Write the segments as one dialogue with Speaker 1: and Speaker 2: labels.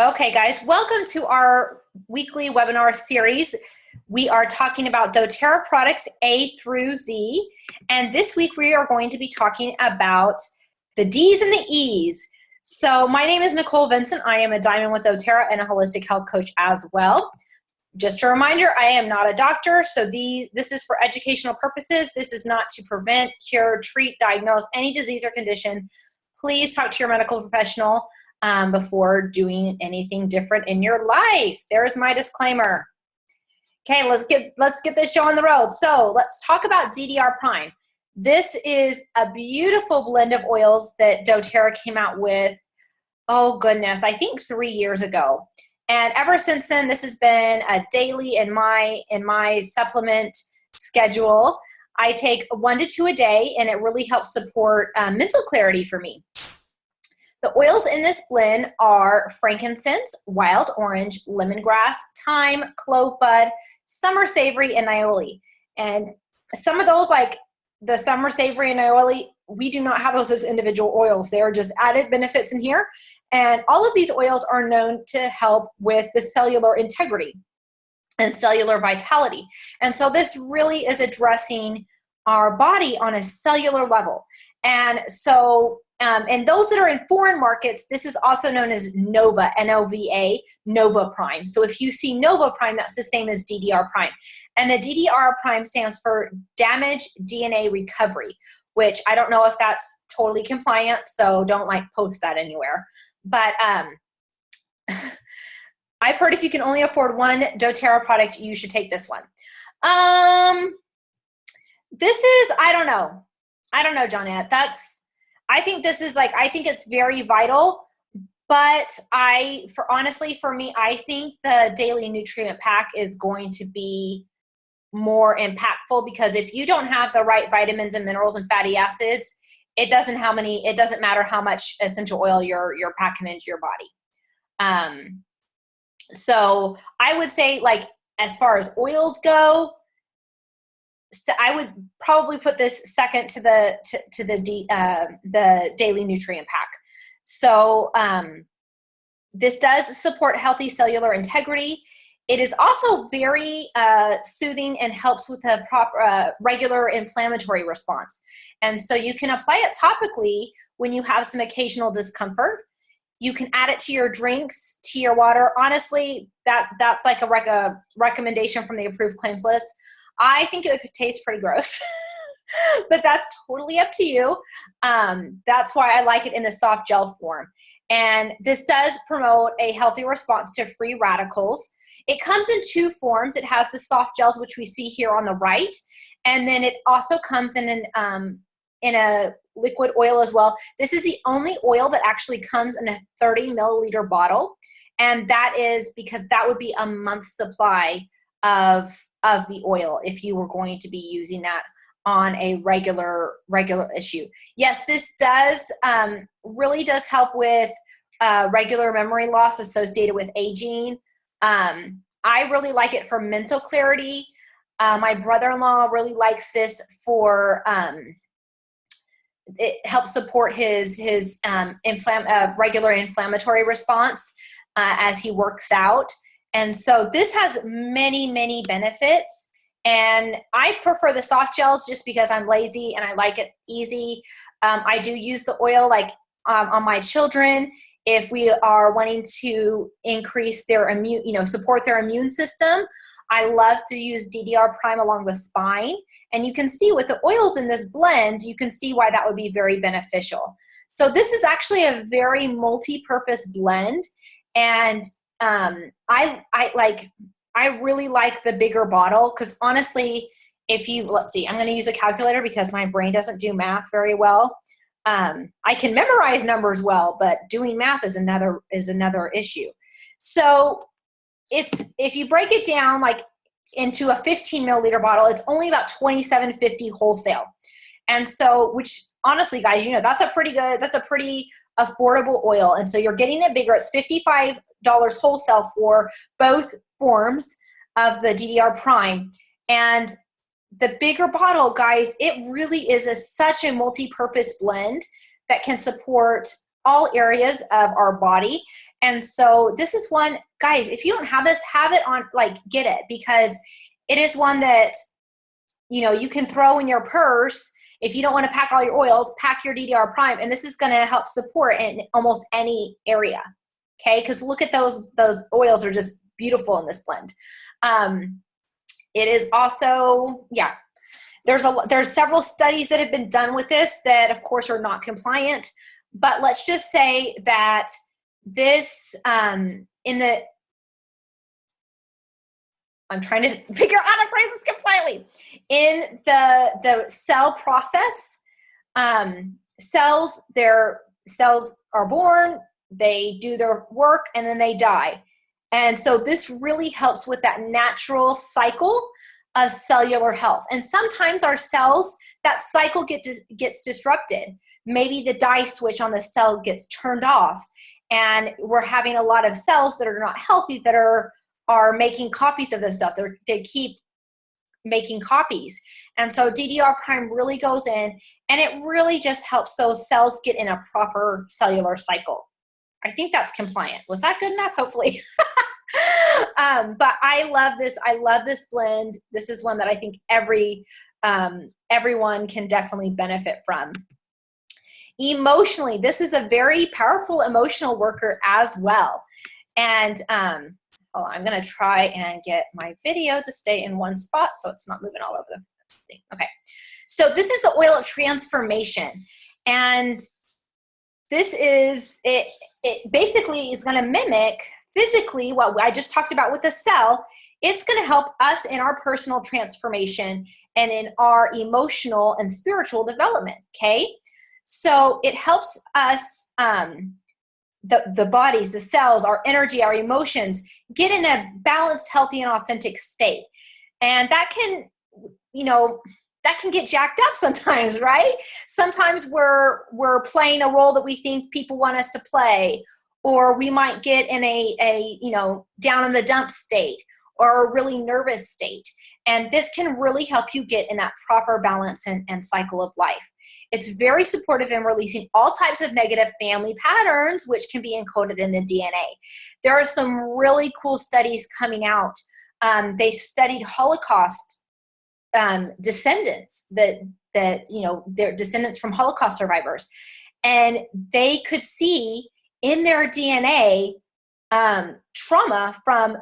Speaker 1: Okay, guys, welcome to our weekly webinar series. We are talking about doTERRA products A through Z, and this week we are going to be talking about the D's and the E's. So my name is Nicole Vincent. I am a Diamond with doTERRA and a holistic health coach as well. Just a reminder, I am not a doctor, so this is for educational purposes. This is not to prevent, cure, treat, diagnose any disease or condition. Please talk to your medical professional before doing anything different in your life. There's my disclaimer. Okay, let's get this show on the road. So let's talk about DDR Pine. This is a beautiful blend of oils that doTERRA came out with, oh goodness, I think 3 years ago. And ever since then, this has been a daily in my supplement schedule. I take 1 to 2 a day, and it really helps support mental clarity for me. The oils in this blend are frankincense, wild orange, lemongrass, thyme, clove bud, summer savory, and aioli. And some of those, like the summer savory and aioli, we do not have those as individual oils. They are just added benefits in here. And all of these oils are known to help with the cellular integrity and cellular vitality. And so this really is addressing our body on a cellular level. And so and those that are in foreign markets, this is also known as Nova, N-O-V-A, Nova Prime. So if you see Nova Prime, that's the same as DDR Prime. And the DDR Prime stands for Damaged DNA Recovery, which I don't know if that's totally compliant, so don't post that anywhere. But I've heard if you can only afford one doTERRA product, you should take this one. This is, I don't know, Johnette. I think this is I think it's very vital, but honestly, for me, I think the daily nutrient pack is going to be more impactful, because if you don't have the right vitamins and minerals and fatty acids, it doesn't matter how much essential oil you're packing into your body. So I would say, as far as oils go, so I would probably put this second to the daily nutrient pack. So this does support healthy cellular integrity. It is also very soothing and helps with a proper regular inflammatory response. And so you can apply it topically when you have some occasional discomfort. You can add it to your drinks, to your water. Honestly, that's like a recommendation from the approved claims list. I think it would taste pretty gross, but that's totally up to you. That's why I like it in the soft gel form. And this does promote a healthy response to free radicals. It comes in 2 forms. It has the soft gels, which we see here on the right, and then it also comes in a liquid oil as well. This is the only oil that actually comes in a 30 milliliter bottle, and that is because that would be a month's supply of the oil if you were going to be using that on a regular issue. Yes, this really does help with regular memory loss associated with aging. I really like it for mental clarity. My brother-in-law really likes this for it helps support his regular inflammatory response as he works out. And so this has many, many benefits. And I prefer the soft gels just because I'm lazy and I like it easy. I do use the oil on my children if we are wanting to increase their support their immune system. I love to use DDR Prime along the spine. And you can see with the oils in this blend, you can see why that would be very beneficial. So this is actually a very multi-purpose blend. And I really like the bigger bottle, because honestly, let's see, I'm going to use a calculator because my brain doesn't do math very well. I can memorize numbers well, but doing math is another issue. So if you break it down into a 15 milliliter bottle, it's only about $27.50 wholesale. And so, which honestly, guys, that's a pretty affordable oil. And so you're getting it bigger. It's $55 wholesale for both forms of the DDR Prime. And the bigger bottle, guys, it really is such a multi-purpose blend that can support all areas of our body. And so this is one, guys, if you don't have this, have it on, like, get it, because it is one that, you know, you can throw in your purse. If you don't want to pack all your oils, pack your DDR Prime, and this is going to help support in almost any area. Okay, because look at those oils are just beautiful in this blend. It is also, yeah, there's several studies that have been done with this that, of course, are not compliant. But let's just say that this I'm trying to figure out how to phrase this compliantly. In the cell process, cells are born, they do their work, and then they die. And so this really helps with that natural cycle of cellular health. And sometimes our cells, that cycle gets disrupted. Maybe the die switch on the cell gets turned off, and we're having a lot of cells that are not healthy that are making copies of this stuff. They keep making copies. And so DDR Prime really goes in, and it really just helps those cells get in a proper cellular cycle. I think that's compliant. Was that good enough? Hopefully. But I love this. I love this blend. This is one that I think everyone can definitely benefit from. Emotionally, this is a very powerful emotional worker as well. And hold on, I'm going to try and get my video to stay in one spot so it's not moving all over the thing. Okay. So this is the oil of transformation. And this is, it basically is going to mimic physically what I just talked about with the cell. It's going to help us in our personal transformation and in our emotional and spiritual development, okay? So it helps us, the bodies, the cells, our energy, our emotions, get in a balanced, healthy, and authentic state. And that can, you know, that can get jacked up sometimes, right? Sometimes we're playing a role that we think people want us to play, or we might get in a you know, down in the dump state or a really nervous state. And this can really help you get in that proper balance and cycle of life. It's very supportive in releasing all types of negative family patterns, which can be encoded in the DNA. There are some really cool studies coming out. They studied Holocaust descendants that you know, they're descendants from Holocaust survivors, and they could see in their DNA trauma from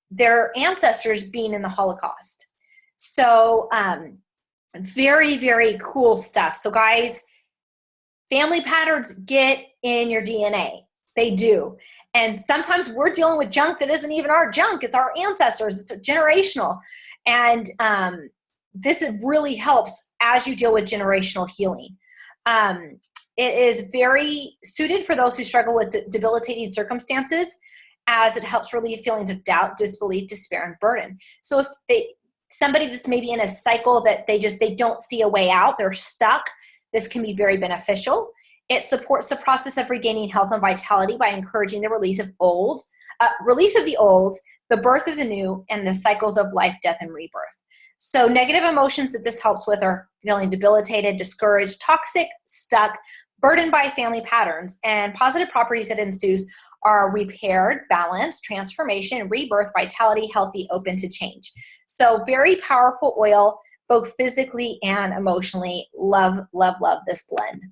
Speaker 1: their ancestors being in the Holocaust. So very, very cool stuff. So guys, family patterns get in your DNA. They do. And sometimes we're dealing with junk that isn't even our junk. It's our ancestors. It's generational. And this really helps as you deal with generational healing. It is very suited for those who struggle with debilitating circumstances, as it helps relieve feelings of doubt, disbelief, despair, and burden. So if somebody that's maybe in a cycle that they don't see a way out, they're stuck, this can be very beneficial. It supports the process of regaining health and vitality by encouraging the release of the old, the birth of the new, and the cycles of life, death, and rebirth. So negative emotions that this helps with are feeling debilitated, discouraged, toxic, stuck, burdened by family patterns, and positive properties that ensues are repaired, balance, transformation, rebirth, vitality, healthy, open to change. So very powerful oil, both physically and emotionally. Love, love, love this blend.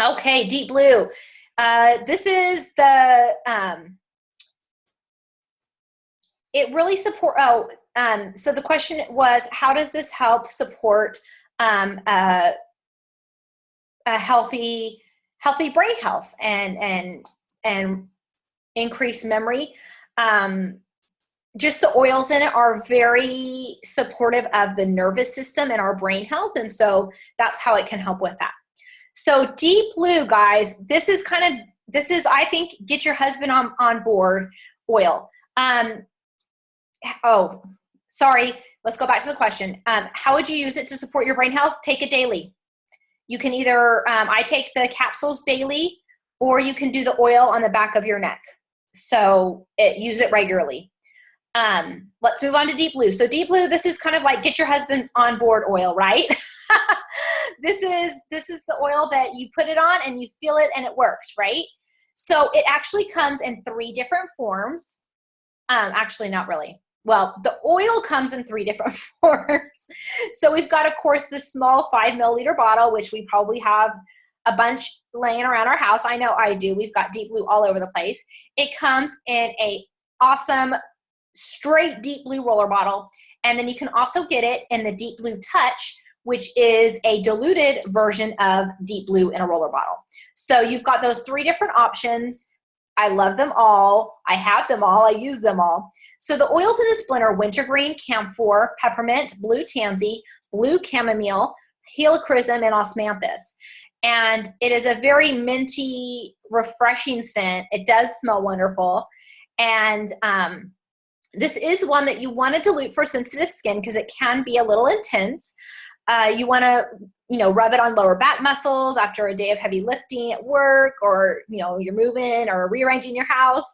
Speaker 1: Okay, Deep Blue. This is the, it really support, so the question was, how does this help support a healthy brain health and increase memory? Just the oils in it are very supportive of the nervous system and our brain health, and so that's how it can help with that. So Deep Blue, guys, this is I think get your husband on board oil. Oh, sorry, let's go back to the question. How would you use it to support your brain health? Take it daily. You can either, I take the capsules daily, or you can do the oil on the back of your neck. So use it regularly. Let's move on to Deep Blue. So Deep Blue, this is kind of like get your husband on board oil, right? This is the oil that you put it on and you feel it and it works, right? So it actually comes in 3 different forms. Actually, not really. Well, the oil comes in 3 different forms. So we've got, of course, the small 5 milliliter bottle, which we probably have a bunch laying around our house. I know I do. We've got Deep Blue all over the place. It comes in a awesome straight Deep Blue roller bottle. And then you can also get it in the Deep Blue Touch, which is a diluted version of Deep Blue in a roller bottle. So you've got those 3 different options. I love them all. I have them all. I use them all. So the oils in this blend are wintergreen, camphor, peppermint, blue tansy, blue chamomile, helichrysum, and osmanthus. And it is a very minty, refreshing scent. It does smell wonderful. And this is one that you want to dilute for sensitive skin because it can be a little intense. You want to, rub it on lower back muscles after a day of heavy lifting at work, or, you're moving or rearranging your house.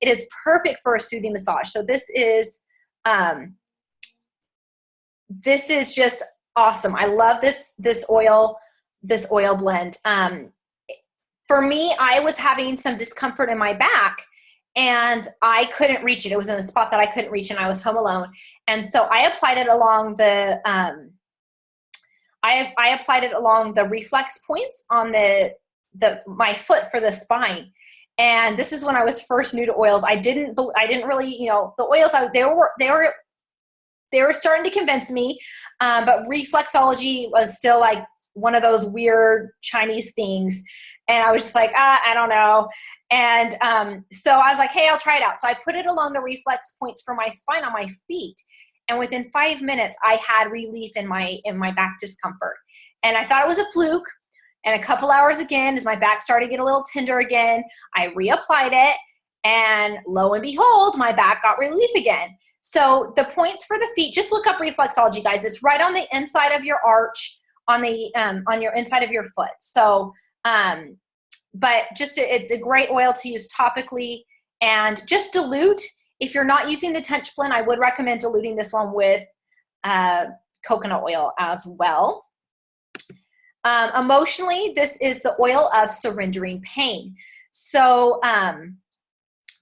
Speaker 1: It is perfect for a soothing massage. So this is just awesome. I love this oil blend. For me, I was having some discomfort in my back and I couldn't reach it. It was in a spot that I couldn't reach and I was home alone. And so I applied it along the, I applied it along the reflex points on my foot for the spine. And this is when I was first new to oils. I didn't really, the oils, they were starting to convince me, but reflexology was still like one of those weird Chinese things. And I was just like, I don't know. And so I was like, hey, I'll try it out. So I put it along the reflex points for my spine on my feet. And within 5 minutes, I had relief in my back discomfort. And I thought it was a fluke. And a couple hours again, as my back started to get a little tender again, I reapplied it. And lo and behold, my back got relief again. So the points for the feet, just look up reflexology, guys. It's right on the inside of your arch, on your inside of your foot. So, but it's a great oil to use topically, and just dilute. If you're not using the Touch blend, I would recommend diluting this one with coconut oil as well. Emotionally, this is the oil of surrendering pain. So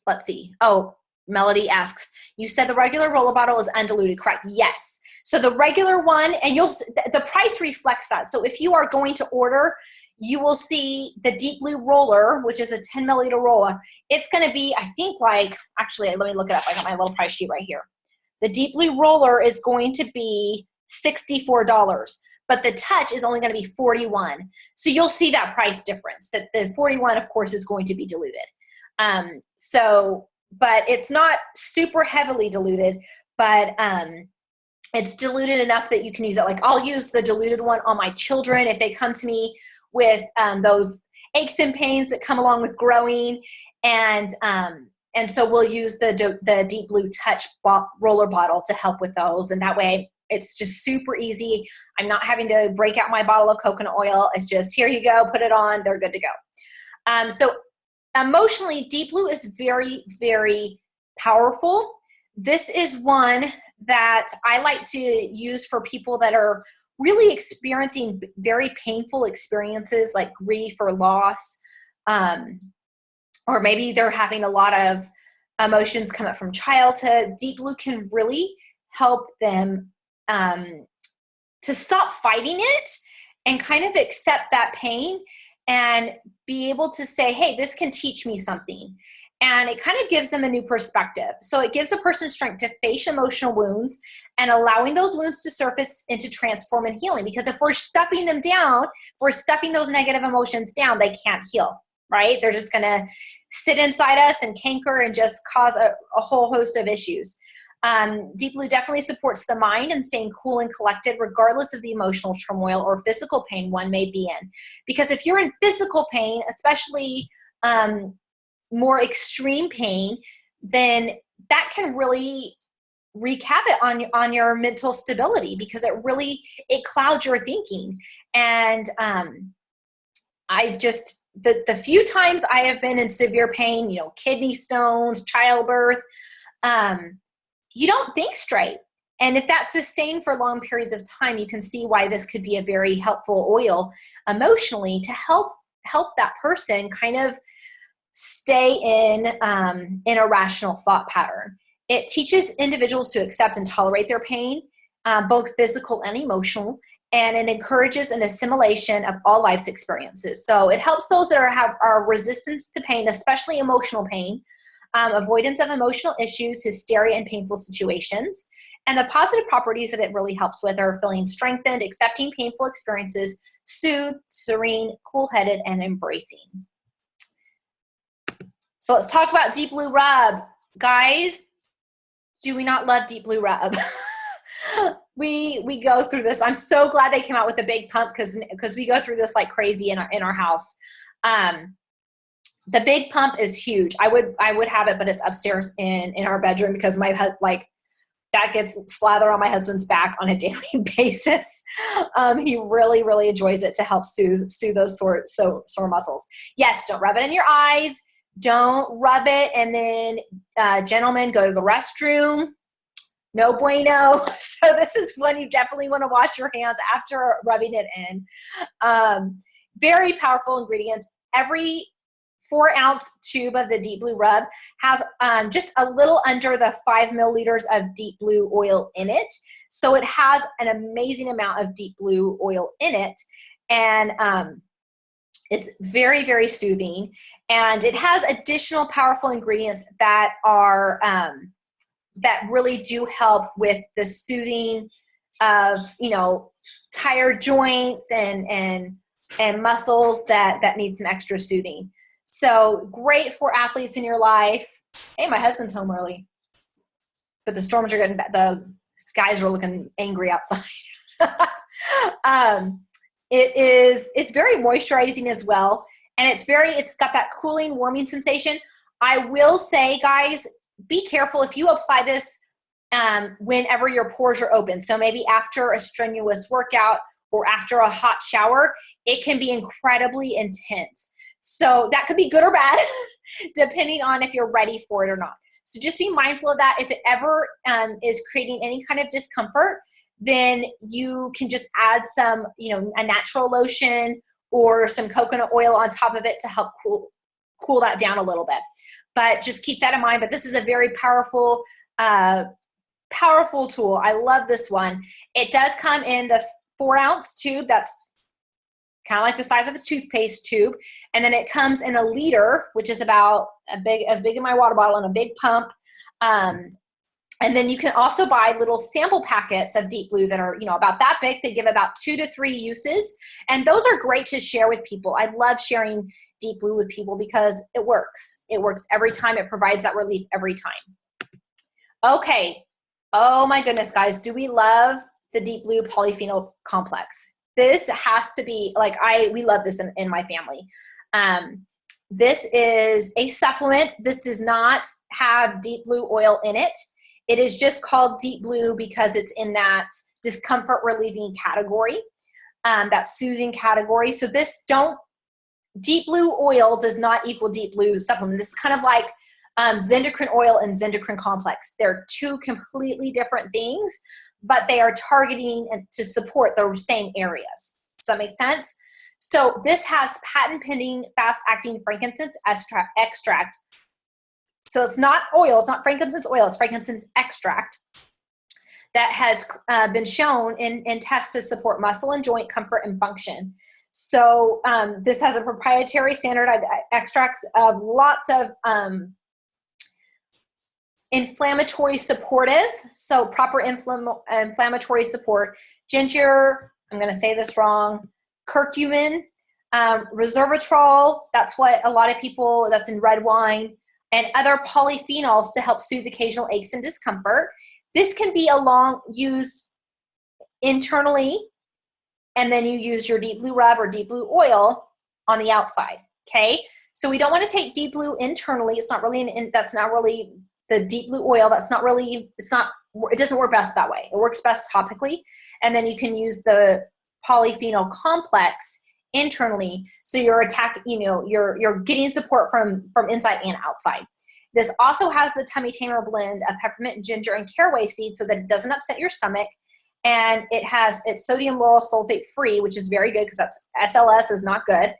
Speaker 1: let's see. Oh, Melody asks, you said the regular roller bottle is undiluted, correct? Yes. So the regular one, and the price reflects that. So if you are going to order, you will see the Deep Blue roller, which is a 10 milliliter roller. It's going to be, I think, actually, let me look it up. I got my little price sheet right here. The Deep Blue roller is going to be $64, but the Touch is only going to be $41. So you'll see that price difference, that the $41, of course, is going to be diluted. But it's not super heavily diluted, but it's diluted enough that you can use it. Like, I'll use the diluted one on my children if they come to me with those aches and pains that come along with growing, and so we'll use the Deep Blue Touch roller bottle to help with those, and that way it's just super easy. I'm not having to break out my bottle of coconut oil. It's just, here you go, put it on, they're good to go. So emotionally, Deep Blue is very, very powerful. This is one that I like to use for people that are really experiencing very painful experiences like grief or loss, or maybe they're having a lot of emotions come up from childhood. Deep Blue can really help them to stop fighting it and kind of accept that pain and be able to say, hey, this can teach me something. And it kind of gives them a new perspective. So it gives a person strength to face emotional wounds and allowing those wounds to surface into transform and healing. Because if we're stuffing them down, we're stuffing those negative emotions down, they can't heal, right? They're just going to sit inside us and canker and just cause a whole host of issues. Deep Blue definitely supports the mind and staying cool and collected regardless of the emotional turmoil or physical pain one may be in. Because if you're in physical pain, especially more extreme pain, then that can really wreak havoc on your mental stability, because it clouds your thinking. And the few times I have been in severe pain, kidney stones, childbirth, you don't think straight. And if that's sustained for long periods of time, you can see why this could be a very helpful oil emotionally to help that person kind of stay in a rational thought pattern. It teaches individuals to accept and tolerate their pain, both physical and emotional, and it encourages an assimilation of all life's experiences. So it helps those that are resistant to pain, especially emotional pain, avoidance of emotional issues, hysteria, and painful situations. And the positive properties that it really helps with are feeling strengthened, accepting painful experiences, soothed, serene, cool-headed, and embracing. So let's talk about Deep Blue Rub. Guys, do we not love Deep Blue Rub? We go through this. I'm so glad they came out with the big pump because we go through this like crazy in our house. The big pump is huge. I would have it, but it's upstairs in our bedroom because that gets slathered on my husband's back on a daily basis. He really, really enjoys it to help soothe those sore muscles. Yes, don't rub it in your eyes. Don't rub it and then, gentlemen, go to the restroom. No bueno. So this is when you definitely want to wash your hands after rubbing it in. Very powerful ingredients. Every 4-ounce tube of the Deep Blue Rub has just a little under the 5 milliliters of Deep Blue Oil in it. So it has an amazing amount of Deep Blue Oil in it. And it's very, very soothing. And it has additional powerful ingredients that are that really do help with the soothing of, tired joints and muscles that need some extra soothing. So great for athletes in your life. Hey, my husband's home early, but the storms are getting bad. The skies are looking angry outside. It's very moisturizing as well. And it's got that cooling, warming sensation. I will say, guys, be careful if you apply this whenever your pores are open. So maybe after a strenuous workout or after a hot shower, it can be incredibly intense. So that could be good or bad, depending on if you're ready for it or not. So just be mindful of that. If it ever is creating any kind of discomfort, then you can just add some, a natural lotion or some coconut oil on top of it to help cool that down a little bit. But just keep that in mind. But this is a very powerful tool. I love this one. It does come in the 4-ounce tube. That's kind of like the size of a toothpaste tube. And then it comes in a liter, which is about as big as my water bottle, and a big pump. And then you can also buy little sample packets of Deep Blue that are, about that big. They give about 2 to 3 uses. And those are great to share with people. I love sharing Deep Blue with people because it works. It works every time. It provides that relief every time. Okay. Oh my goodness, guys. Do we love the Deep Blue polyphenol complex? This has to be, we love this in my family. This is a supplement. This does not have Deep Blue Oil in it. It is just called Deep Blue because it's in that discomfort relieving category, that soothing category. So Deep Blue Oil does not equal Deep Blue supplement. This is kind of like Zendocrine Oil and Zendocrine Complex. They're 2 completely different things, but they are targeting to support the same areas. Does that make sense? So this has patent pending fast-acting frankincense extract. So it's not oil, it's not frankincense oil, it's frankincense extract that has been shown in tests to support muscle and joint comfort and function. So this has a proprietary standardized extracts of lots of inflammatory supportive, so proper inflammatory support, ginger, I'm going to say this wrong, curcumin, resveratrol, that's what a lot of people, that's in red wine, and other polyphenols to help soothe occasional aches and discomfort. This can be used internally, and then you use your Deep Blue Rub or Deep Blue Oil on the outside, okay? So we don't want to take Deep Blue internally. It's not really, that's not really the Deep Blue Oil. That's not really, it doesn't work best that way. It works best topically. And then you can use the polyphenol complex internally, so you're you're getting support from inside and outside. This also has the tummy tamer blend of peppermint, ginger, and caraway seeds so that it doesn't upset your stomach. And it's sodium lauryl sulfate free, which is very good because SLS is not good.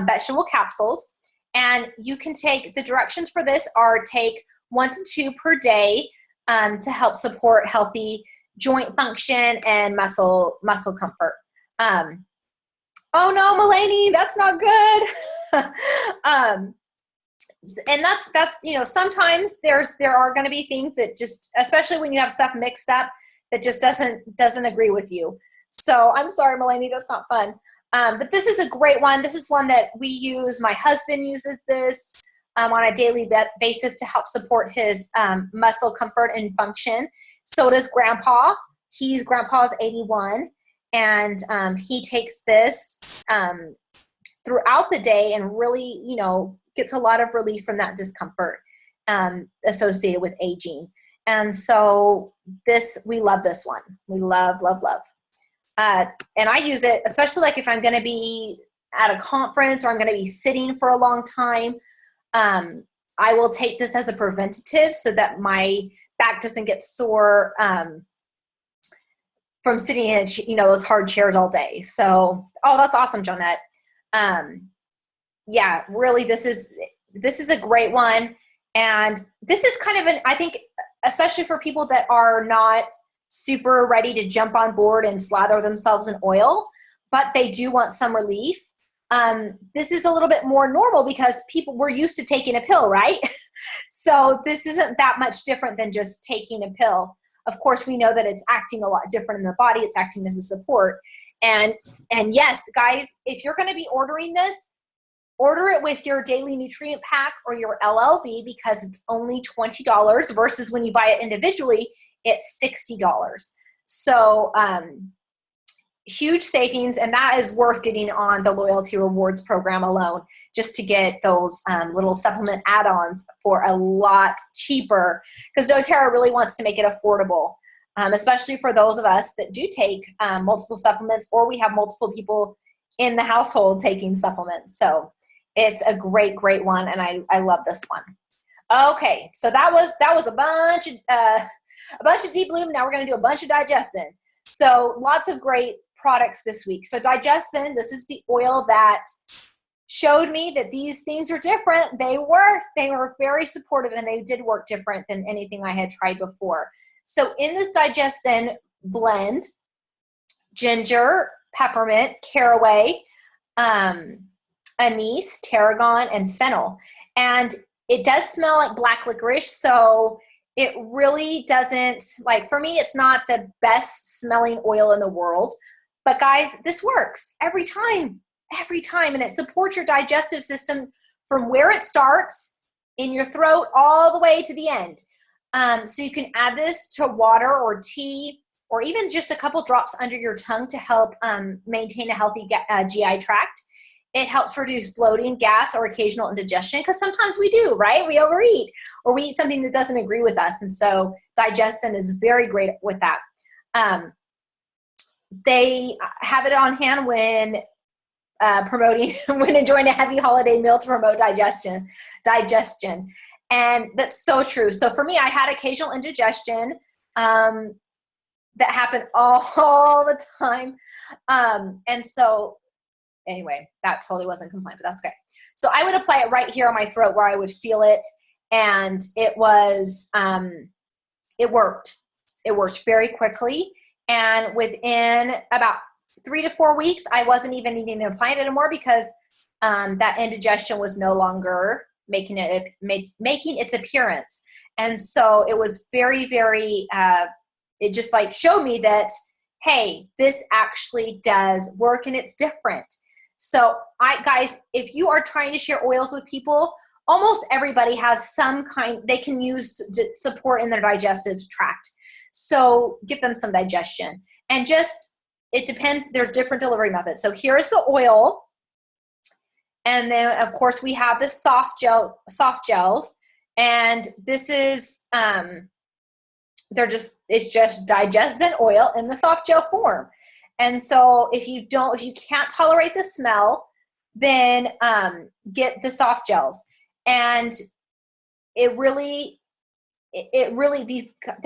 Speaker 1: Vegetable capsules. And you can take, the directions for this are take 1 to 2 per day to help support healthy joint function and muscle comfort. Oh no, Mulaney, that's not good. And that's you know, sometimes there are going to be things that just, especially when you have stuff mixed up, that just doesn't agree with you. So I'm sorry, Mulaney, that's not fun. But this is a great one. This is one that we use. My husband uses this on a daily basis to help support his muscle comfort and function. So does Grandpa. Grandpa's 81, and he takes this throughout the day and really, you know, gets a lot of relief from that discomfort associated with aging. And so we love this one. We love, love, love. And I use it, especially like if I'm going to be at a conference or I'm going to be sitting for a long time. I will take this as a preventative so that my back doesn't get sore from sitting in, you know, those hard chairs all day. So, oh, that's awesome, Jonette. Yeah, really, this is a great one. And this is kind of I think, especially for people that are not super ready to jump on board and slather themselves in oil, but they do want some relief. This is a little bit more normal because we're used to taking a pill, right? So this isn't that much different than just taking a pill. Of course, we know that it's acting a lot different in the body. It's acting as a support. And yes, guys, if you're going to be ordering this, order it with your daily nutrient pack or your LLV, because it's only $20 versus when you buy it individually, it's $60. So huge savings, and that is worth getting on the loyalty rewards program alone, just to get those little supplement add-ons for a lot cheaper, because doTERRA really wants to make it affordable, especially for those of us that do take multiple supplements, or we have multiple people in the household taking supplements. So it's a great, great one, and I love this one. Okay, so that was a bunch of deep bloom. Now we're going to do a bunch of digestin. So lots of great products this week. So digestin, this is the oil that showed me that these things are different. They worked. They were very supportive, and they did work different than anything I had tried before. So in this digestin blend, ginger, peppermint, caraway, anise, tarragon, and fennel. And it does smell like black licorice, so it really doesn't, like, for me, it's not the best smelling oil in the world. But guys, this works every time, and it supports your digestive system from where it starts in your throat all the way to the end. So you can add this to water or tea, or even just a couple drops under your tongue to help maintain a healthy GI tract. It helps reduce bloating, gas, or occasional indigestion, because sometimes we do, right? We overeat, or we eat something that doesn't agree with us. And so digestin is very great with that. They have it on hand when when enjoying a heavy holiday meal to promote digestion. And that's so true. So for me, I had occasional indigestion that happened all the time. And so anyway, that totally wasn't compliant, but that's okay. So I would apply it right here on my throat where I would feel it. And it was, it worked. It worked very quickly. And within about 3 to 4 weeks, I wasn't even needing to apply it anymore, because that indigestion was no longer making its appearance. And so it was very, very, it just like showed me that, hey, this actually does work, and it's different. So guys, if you are trying to share oils with people, almost everybody has some kind they can use to support in their digestive tract. So give them some digestion. And just, it depends, there's different delivery methods. So here's the oil. And then of course we have the soft gels. And this is, it's just digestin oil in the soft gel form. And so if you can't tolerate the smell, then get the soft gels. And they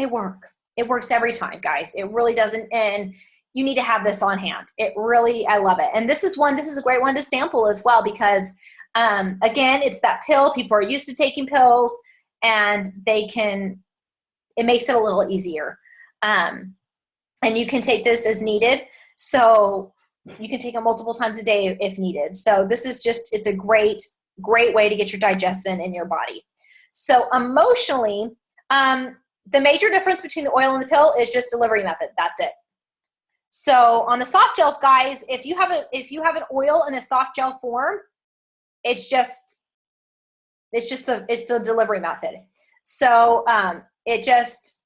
Speaker 1: work. It works every time, guys. It really doesn't, and you need to have this on hand. I love it. And this is a great one to sample as well, because Again, it's that pill. People are used to taking pills, and it makes it a little easier. And you can take this as needed. So you can take it multiple times a day if needed. So this is it's a great way to get your digestion in your body. So emotionally, the major difference between the oil and the pill is just delivery method. That's it. So on the soft gels, guys, if you have an oil in a soft gel form, it's the delivery method. So it does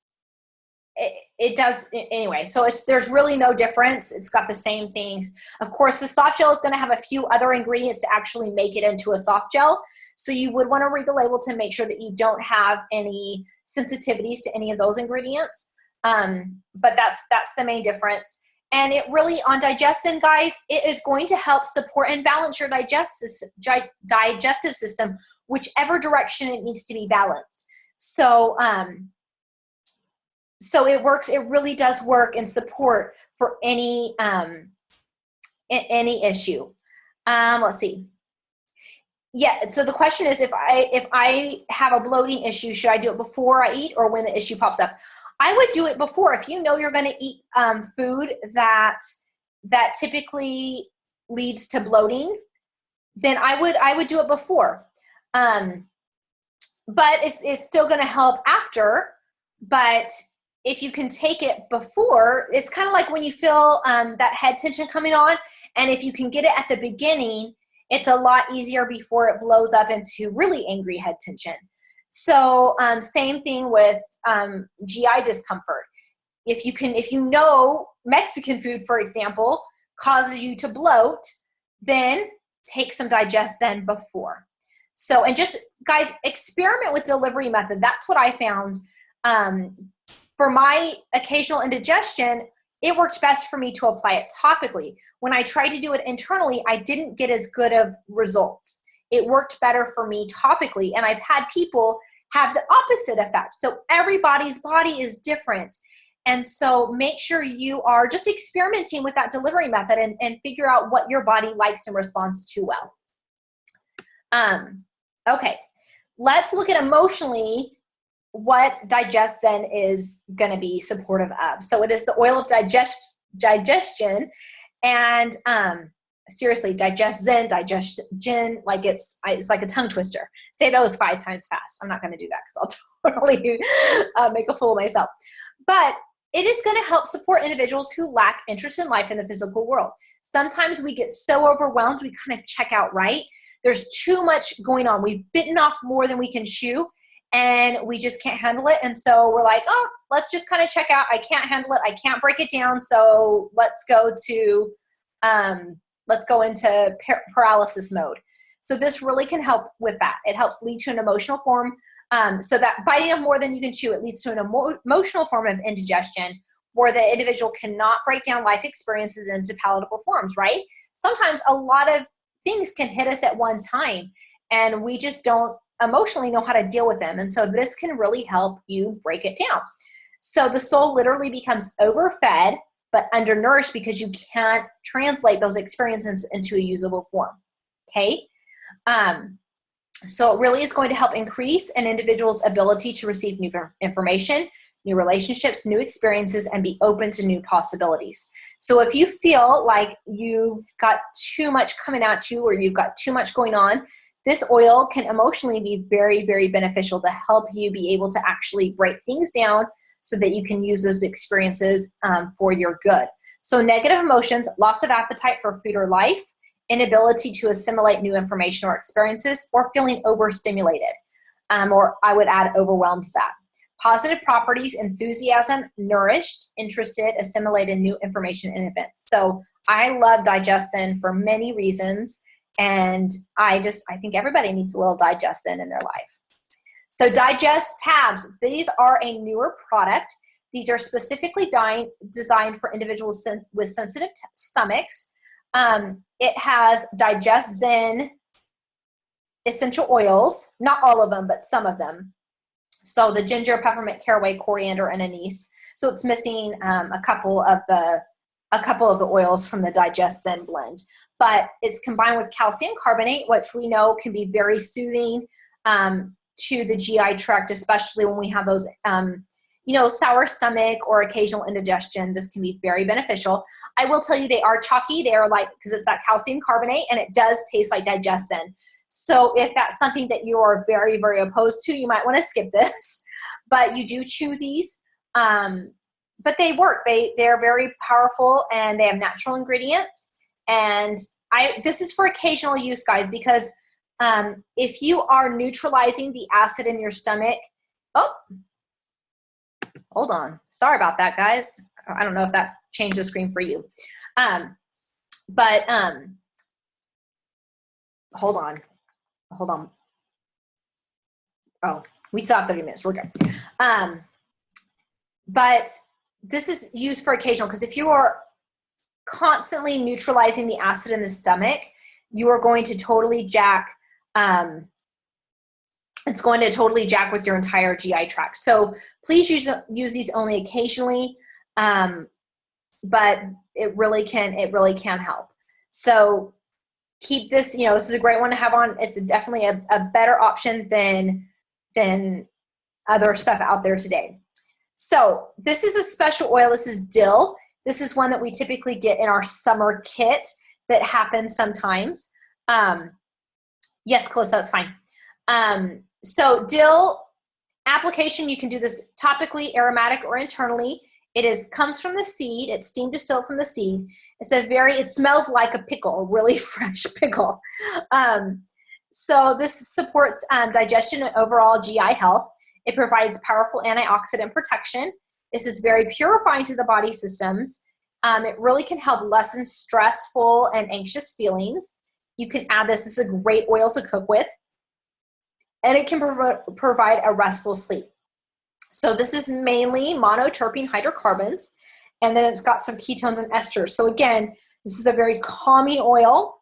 Speaker 1: anyway. So there's really no difference. It's got the same things. Of course, the soft gel is going to have a few other ingredients to actually make it into a soft gel. So you would want to read the label to make sure that you don't have any sensitivities to any of those ingredients. But that's the main difference. And it really, on digestion, guys, it is going to help support and balance your digestive system, whichever direction it needs to be balanced. So it works. It really does work and support for any issue. Let's see. Yeah. So the question is, if I have a bloating issue, should I do it before I eat or when the issue pops up? I would do it before. If you know you're going to eat food that typically leads to bloating, then I would do it before. But it's still going to help after. But if you can take it before, it's kind of like when you feel that head tension coming on, and if you can get it at the beginning, it's a lot easier before it blows up into really angry head tension. So same thing with GI discomfort. If you know Mexican food, for example, causes you to bloat, then take some Digestin before. So, and just guys, experiment with delivery method. That's what I found. For my occasional indigestion, it worked best for me to apply it topically. When I tried to do it internally, I didn't get as good of results. It worked better for me topically. And I've had people have the opposite effect. So everybody's body is different. And so make sure you are just experimenting with that delivery method and figure out what your body likes and responds to well. Okay, let's look at emotionally what Digestin is going to be supportive of. So it is the oil of digestion, and seriously, digestin, like it's like a tongue twister. Say those 5 times fast. I'm not going to do that because I'll totally make a fool of myself. But it is going to help support individuals who lack interest in life in the physical world. Sometimes we get so overwhelmed, we kind of check out, right? There's too much going on. We've bitten off more than we can chew, and we just can't handle it. And so we're like, oh, let's just kind of check out. I can't handle it. I can't break it down. So let's go into paralysis mode. So this really can help with that. It helps lead to an emotional form. So that biting off more than you can chew, it leads to an emotional form of indigestion where the individual cannot break down life experiences into palatable forms, right? Sometimes a lot of things can hit us at one time and we just don't emotionally know how to deal with them. And so this can really help you break it down. So the soul literally becomes overfed but undernourished because you can't translate those experiences into a usable form, okay? So it really is going to help increase an individual's ability to receive new information, new relationships, new experiences, and be open to new possibilities. So if you feel like you've got too much coming at you or you've got too much going on, this oil can emotionally be very, very beneficial to help you be able to actually break things down so that you can use those experiences for your good. So negative emotions, loss of appetite for food or life, inability to assimilate new information or experiences, or feeling overstimulated, or I would add overwhelmed to that. Positive properties, enthusiasm, nourished, interested, assimilated new information and events. So I love Digestin for many reasons, and I think everybody needs a little Digestin in their life. So Digest tabs, these are a newer product. These are specifically designed for individuals with sensitive stomachs. It has Digestin essential oils, not all of them, but some of them. So the ginger, peppermint, caraway, coriander, and anise. So it's missing a couple of the oils from the Digestin blend. but it's combined with calcium carbonate, which we know can be very soothing to the GI tract, especially when we have those, sour stomach or occasional indigestion. This can be very beneficial. I will tell you they are chalky. They are like, because it's that calcium carbonate and it does taste like digestin. So if that's something that you are very, very opposed to, you might want to skip this, but you do chew these. But they work. They're very powerful and they have natural ingredients. And this is for occasional use, guys, because if you are neutralizing the acid in your stomach, hold on. Sorry about that, guys. I don't know if that changed the screen for you. Hold on. Oh, we still have 30 minutes. We're good. But this is used for occasional, because if you are constantly neutralizing the acid in the stomach, you are going to totally jack, it's going to totally jack with your entire GI tract. So please use these only occasionally, but it really can help. So keep this, this is a great one to have on. It's definitely a better option than other stuff out there today. So this is a special oil. This is dill. This is one that we typically get in our summer kit that happens sometimes. Yes, Calissa, that's fine. So dill application, you can do this topically, aromatic, or internally. It comes from the seed. It's steam distilled from the seed. It smells like a pickle, a really fresh pickle. So this supports digestion and overall GI health. It provides powerful antioxidant protection. This is very purifying to the body systems. It really can help lessen stressful and anxious feelings. You can add this. This is a great oil to cook with. And it can provide a restful sleep. So this is mainly monoterpene hydrocarbons. And then it's got some ketones and esters. So again, this is a very calming oil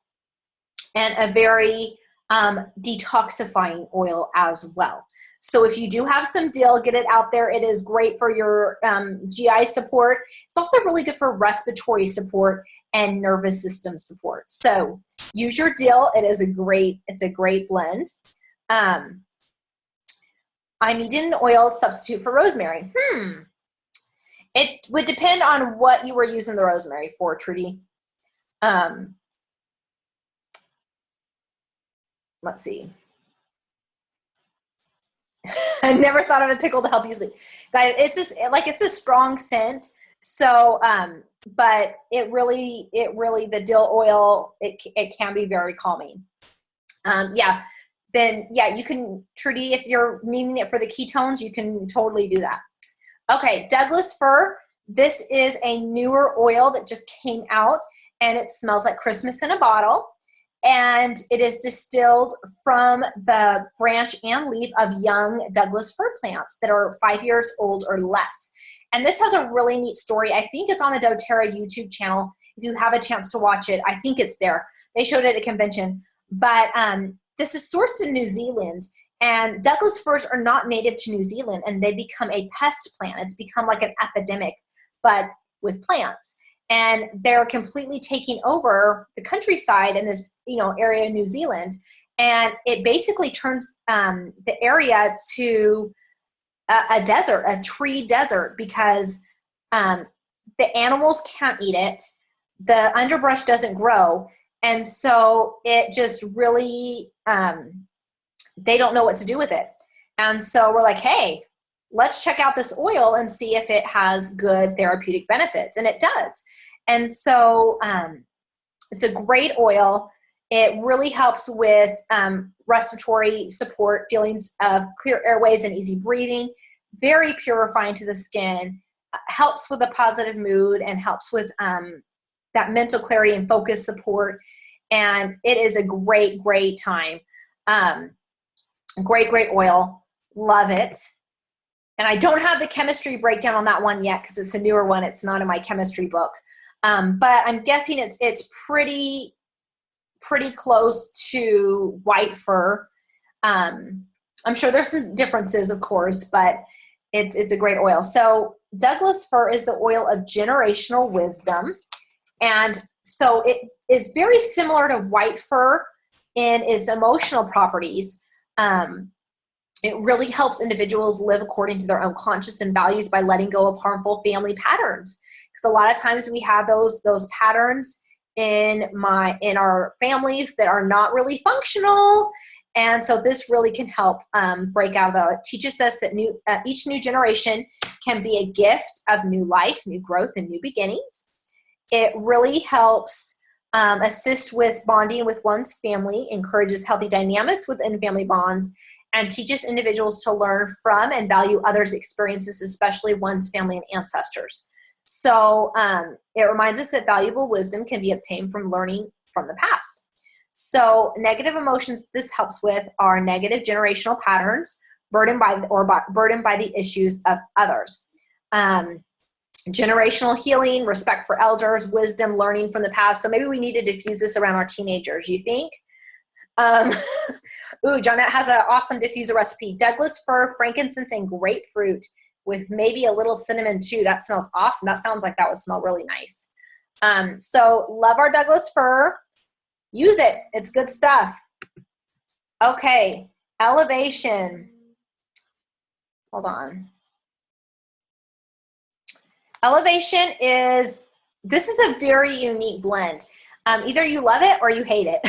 Speaker 1: and a very detoxifying oil as well. So if you do have some dill, get it out there. It is great for your GI support. It's also really good for respiratory support and nervous system support. So use your dill. It's a great blend. I'm eating an oil substitute for rosemary. It would depend on what you were using the rosemary for, Trudy. Let's see. I never thought of a pickle to help you sleep. Guys, it's a strong scent. So, but the dill oil, it can be very calming. You can, Trudy, if you're needing it for the ketones, you can totally do that. Okay, Douglas fir. This is a newer oil that just came out, and it smells like Christmas in a bottle. And it is distilled from the branch and leaf of young Douglas fir plants that are 5 years old or less. And this has a really neat story. I think it's on a doTERRA YouTube channel. If you have a chance to watch it, I think it's there. They showed it at a convention. But this is sourced in New Zealand. And Douglas firs are not native to New Zealand, and they become a pest plant. It's become like an epidemic, but with plants. And they're completely taking over the countryside in this, area of New Zealand. And it basically turns the area to a desert, a tree desert, because the animals can't eat it. The underbrush doesn't grow. And so it just really, they don't know what to do with it. And so we're like, hey, let's check out this oil and see if it has good therapeutic benefits. And it does. And so it's a great oil. It really helps with respiratory support, feelings of clear airways and easy breathing, very purifying to the skin, helps with a positive mood, and helps with that mental clarity and focus support. And it is a great, great time. Great, great oil. Love it. And I don't have the chemistry breakdown on that one yet because it's a newer one. It's not in my chemistry book. But I'm guessing it's pretty close to white fir. I'm sure there's some differences, of course, but it's a great oil. So Douglas fir is the oil of generational wisdom. And so is very similar to white fir in its emotional properties. It really helps individuals live according to their own conscience and values by letting go of harmful family patterns. Because a lot of times we have those patterns in our families that are not really functional. And so this really can help break out of that. It teaches us that each new generation can be a gift of new life, new growth, and new beginnings. It really helps assist with bonding with one's family, encourages healthy dynamics within family bonds, and teaches individuals to learn from and value others' experiences, especially one's family and ancestors. So it reminds us that valuable wisdom can be obtained from learning from the past. So negative emotions this helps with are negative generational patterns, burdened by the issues of others. Generational healing, respect for elders, wisdom, learning from the past. So maybe we need to diffuse this around our teenagers, you think? Ooh, Jonette has an awesome diffuser recipe. Douglas fir, frankincense, and grapefruit with maybe a little cinnamon too. That smells awesome. That sounds like that would smell really nice. So love our Douglas fir. Use it. It's good stuff. Okay, elevation. Hold on. Elevation this is a very unique blend. Either you love it or you hate it.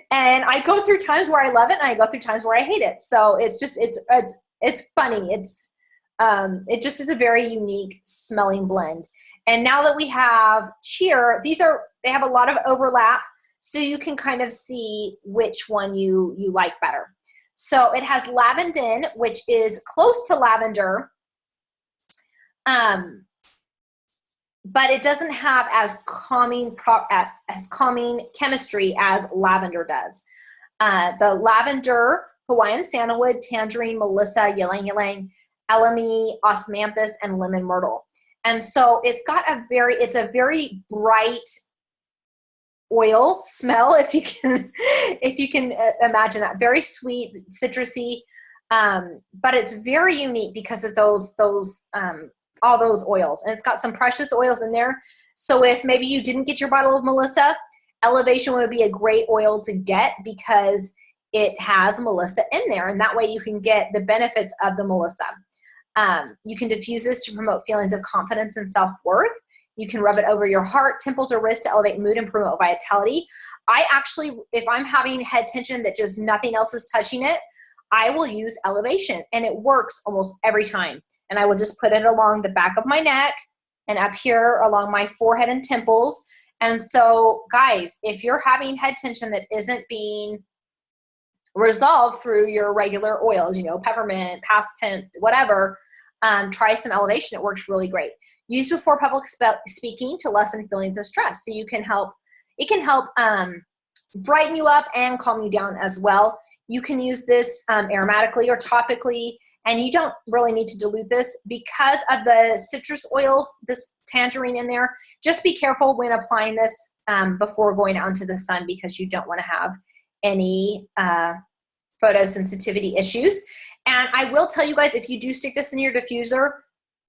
Speaker 1: And I go through times where I love it and I go through times where I hate it. So it's funny. It just is a very unique smelling blend. And now that we have cheer, they have a lot of overlap, so you can kind of see which one you like better. So it has lavandin, which is close to lavender, but it doesn't have as calming chemistry as lavender does. The lavender, Hawaiian sandalwood, tangerine, melissa, ylang ylang, elemi, osmanthus, and lemon myrtle. And so it's a very bright oil smell, if you can imagine that. Very sweet, citrusy, but it's very unique because of all those oils. And it's got some precious oils in there. So if maybe you didn't get your bottle of Melissa, Elevation would be a great oil to get because it has Melissa in there. And that way you can get the benefits of the Melissa. You can diffuse this to promote feelings of confidence and self-worth. You can rub it over your heart, temples, or wrist to elevate mood and promote vitality. I actually, if I'm having head tension that just nothing else is touching it, I will use Elevation, and it works almost every time. And I will just put it along the back of my neck and up here along my forehead and temples. And so, guys, if you're having head tension that isn't being resolved through your regular oils, peppermint, past tense, whatever, try some Elevation. It works really great. Use before public speaking to lessen feelings of stress. So it can help brighten you up and calm you down as well. You can use this aromatically or topically, and you don't really need to dilute this because of the citrus oils, this tangerine in there. Just be careful when applying this before going out into the sun because you don't want to have any photosensitivity issues. And I will tell you guys, if you do stick this in your diffuser,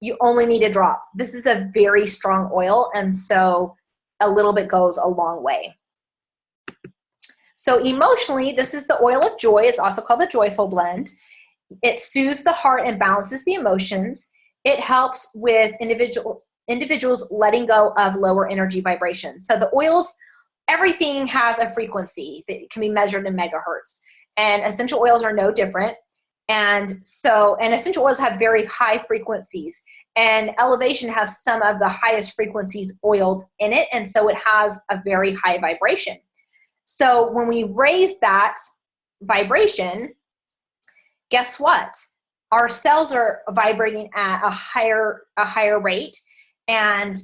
Speaker 1: you only need a drop. This is a very strong oil, and so a little bit goes a long way. So emotionally, this is the oil of joy. It's also called the joyful blend. It soothes the heart and balances the emotions. It helps with individuals letting go of lower energy vibrations. So the oils, everything has a frequency that can be measured in megahertz, and essential oils are no different. And essential oils have very high frequencies, and Elevation has some of the highest frequencies oils in it, and so it has a very high vibration. So when we raise that vibration, guess what? Our cells are vibrating at a higher rate, and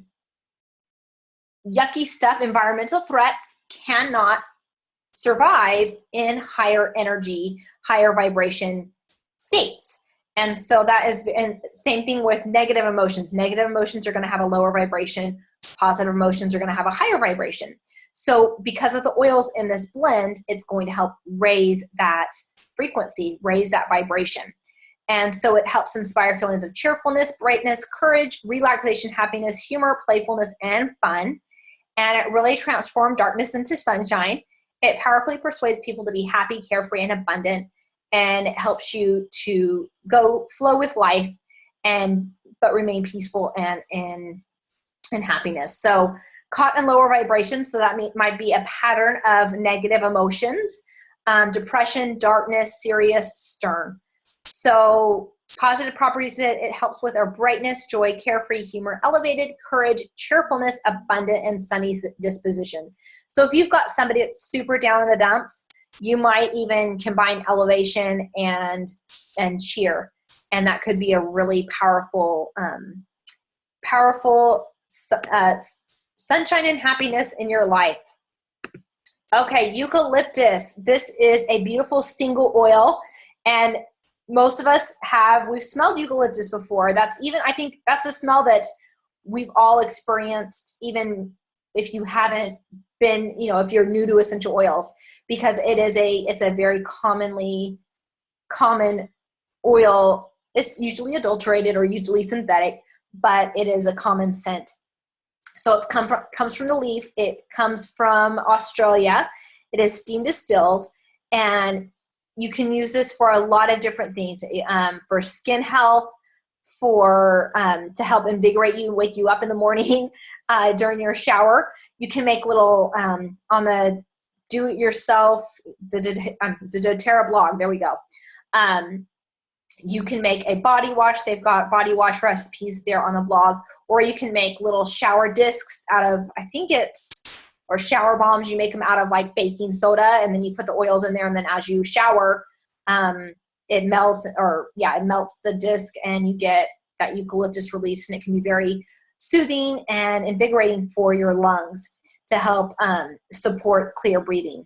Speaker 1: yucky stuff, environmental threats, cannot survive in higher energy, higher vibration states. And so that is, and same thing with negative emotions. Negative emotions are going to have a lower vibration. Positive emotions are going to have a higher vibration. So because of the oils in this blend, it's going to help raise that frequency, raise that vibration. And so it helps inspire feelings of cheerfulness, brightness, courage, relaxation, happiness, humor, playfulness, and fun. and it really transforms darkness into sunshine. It powerfully persuades people to be happy, carefree, and abundant, and it helps you to go flow with life but remain peaceful and in happiness. So caught in lower vibrations, so that might be a pattern of negative emotions, depression, darkness, serious, stern. So positive properties, it helps with our brightness, joy, carefree, humor, elevated, courage, cheerfulness, abundant, and sunny disposition. So if you've got somebody that's super down in the dumps, you might even combine elevation and cheer. And that could be a really powerful sunshine and happiness in your life. Okay, eucalyptus. This is a beautiful single oil, and most of us we've smelled eucalyptus before. I think that's a smell that we've all experienced, even if you haven't been, if you're new to essential oils, because it's a very common oil. It's usually adulterated or usually synthetic, but it is a common scent. So it comes from the leaf. It comes from Australia. It is steam distilled, and you can use this for a lot of different things, for skin health, to help invigorate you, wake you up in the morning during your shower. You can make little, on the do-it-yourself, the doTERRA blog, there we go. You can make a body wash. They've got body wash recipes there on the blog. Or you can make little shower discs out of, or shower bombs. You make them out of like baking soda, and then you put the oils in there, and then as you shower, it melts the disc, and you get that eucalyptus relief, and it can be very soothing and invigorating for your lungs to help support clear breathing.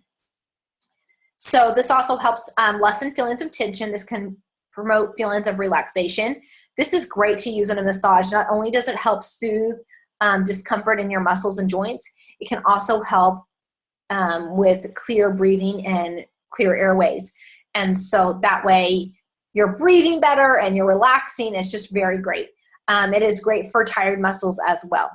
Speaker 1: So this also helps lessen feelings of tension. This can promote feelings of relaxation. This is great to use in a massage. Not only does it help soothe discomfort in your muscles and joints, it can also help with clear breathing and clear airways. And so that way you're breathing better and you're relaxing. It's just very great. It is great for tired muscles as well.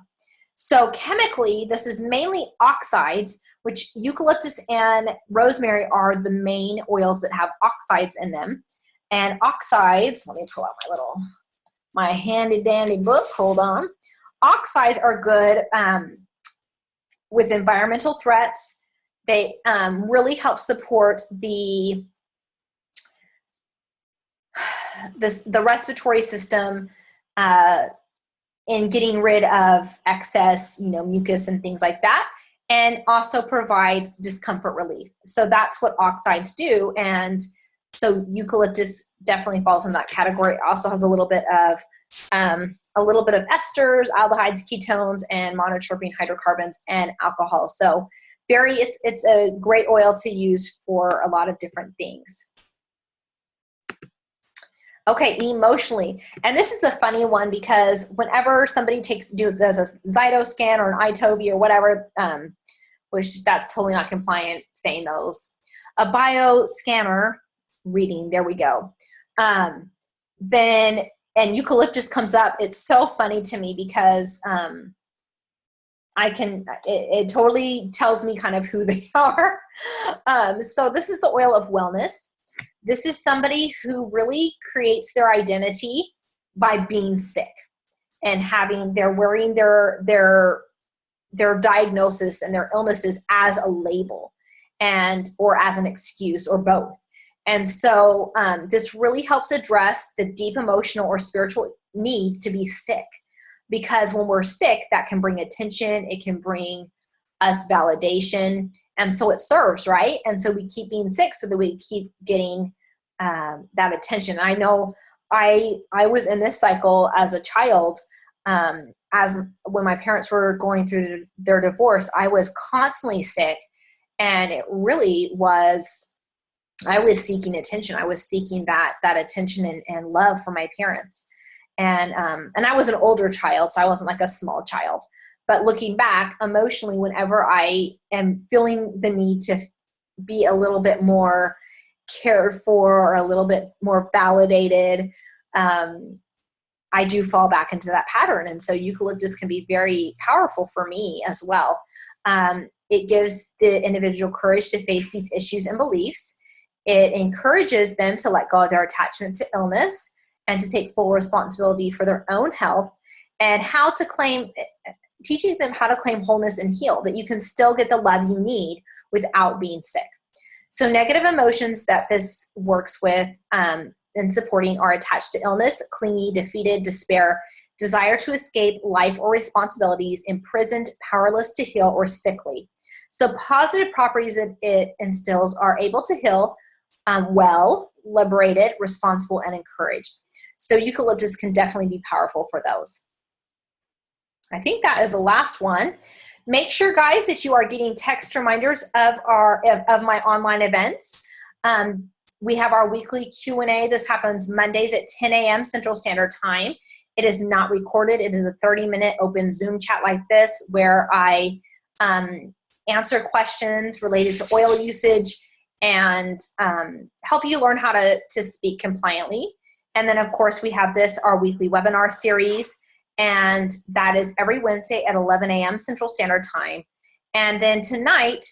Speaker 1: So chemically, this is mainly oxides, which eucalyptus and rosemary are the main oils that have oxides in them. And oxides, let me pull out my handy dandy book, hold on. Oxides are good with environmental threats. They really help support the respiratory system in getting rid of excess, mucus and things like that, and also provides discomfort relief. So that's what oxides do, and so eucalyptus definitely falls in that category. It also has a little bit of esters, aldehydes, ketones, and monoterpene hydrocarbons and alcohol. So it's a great oil to use for a lot of different things. Okay, emotionally. And this is a funny one because whenever somebody does a Zyto scan or an iTovi or whatever, which that's totally not compliant saying those, a bio scanner reading, there we go. And eucalyptus comes up. It's so funny to me because it totally tells me kind of who they are. So this is the oil of wellness. This is somebody who really creates their identity by being sick and they're wearing their diagnosis and their illnesses as a label or as an excuse or both. And so this really helps address the deep emotional or spiritual need to be sick, because when we're sick, that can bring attention. It can bring us validation. And so it serves, right? And so we keep being sick so that we keep getting that attention. I know I was in this cycle as a child. When my parents were going through their divorce, I was constantly sick, and it really was, I was seeking attention. I was seeking that attention and love from my parents. And I was an older child, so I wasn't like a small child. But looking back emotionally, whenever I am feeling the need to be a little bit more cared for or a little bit more validated, I do fall back into that pattern. And so eucalyptus can be very powerful for me as well. It gives the individual courage to face these issues and beliefs. It encourages them to let go of their attachment to illness and to take full responsibility for their own health, and teaches them how to claim wholeness and heal, that you can still get the love you need without being sick. So negative emotions that this works with in supporting are attached to illness, clingy, defeated, despair, desire to escape life or responsibilities, imprisoned, powerless to heal, or sickly. So positive properties it instills are able to heal well, liberated, responsible, and encouraged. So eucalyptus can definitely be powerful for those. I think that is the last one. Make sure, guys, that you are getting text reminders of my online events. We have our weekly Q&A. This happens Mondays at 10 a.m. Central Standard Time. It is not recorded. It is a 30-minute open Zoom chat like this where I answer questions related to oil usage and help you learn how to speak compliantly. And then, of course, we have our weekly webinar series, and that is every Wednesday at 11 a.m. Central Standard Time. And then tonight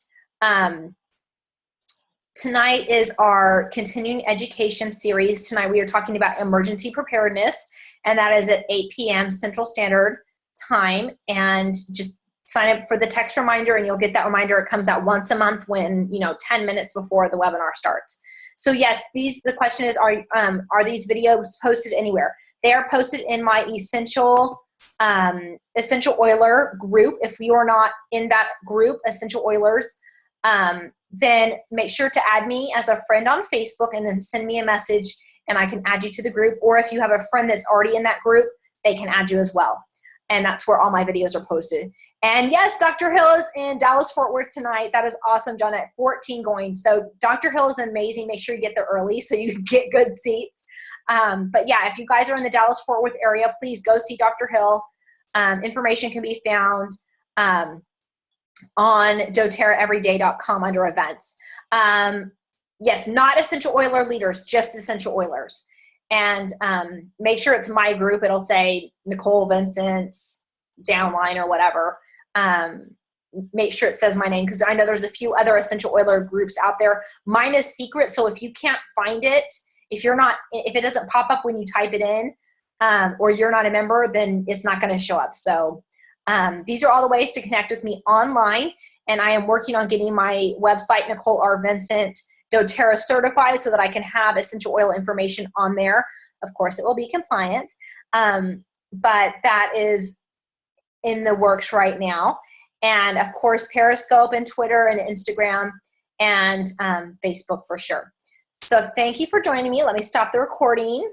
Speaker 1: is our continuing education series. Tonight we are talking about emergency preparedness, and that is at 8 p.m. Central Standard Time. And just sign up for the text reminder, and you'll get that reminder. It comes out once a month when, 10 minutes before the webinar starts. So yes, the question is, are these videos posted anywhere? They are posted in my Essential Oiler group. If you are not in that group, Essential Oilers, then make sure to add me as a friend on Facebook and then send me a message and I can add you to the group. Or if you have a friend that's already in that group, they can add you as well. And that's where all my videos are posted. And yes, Dr. Hill is in Dallas-Fort Worth tonight. That is awesome, John, at 14 going. So Dr. Hill is amazing. Make sure you get there early so you can get good seats. But yeah, if you guys are in the Dallas-Fort Worth area, please go see Dr. Hill. Information can be found on doTERRAeveryday.com under events. Yes, not Essential Oiler leaders, just Essential Oilers. And make sure it's my group. It'll say Nicole Vincent's downline or whatever. Make sure it says my name, because I know there's a few other Essential Oiler groups out there. Mine is secret, so if you can't find it, if it doesn't pop up when you type it in, or you're not a member, then it's not going to show up. So these are all the ways to connect with me online, and I am working on getting my website, Nicole R. Vincent, doTERRA certified, so that I can have essential oil information on there. Of course, it will be compliant, but that is in the works right now. And of course, Periscope and Twitter and Instagram and Facebook for sure. So thank you for joining me. Let me stop the recording.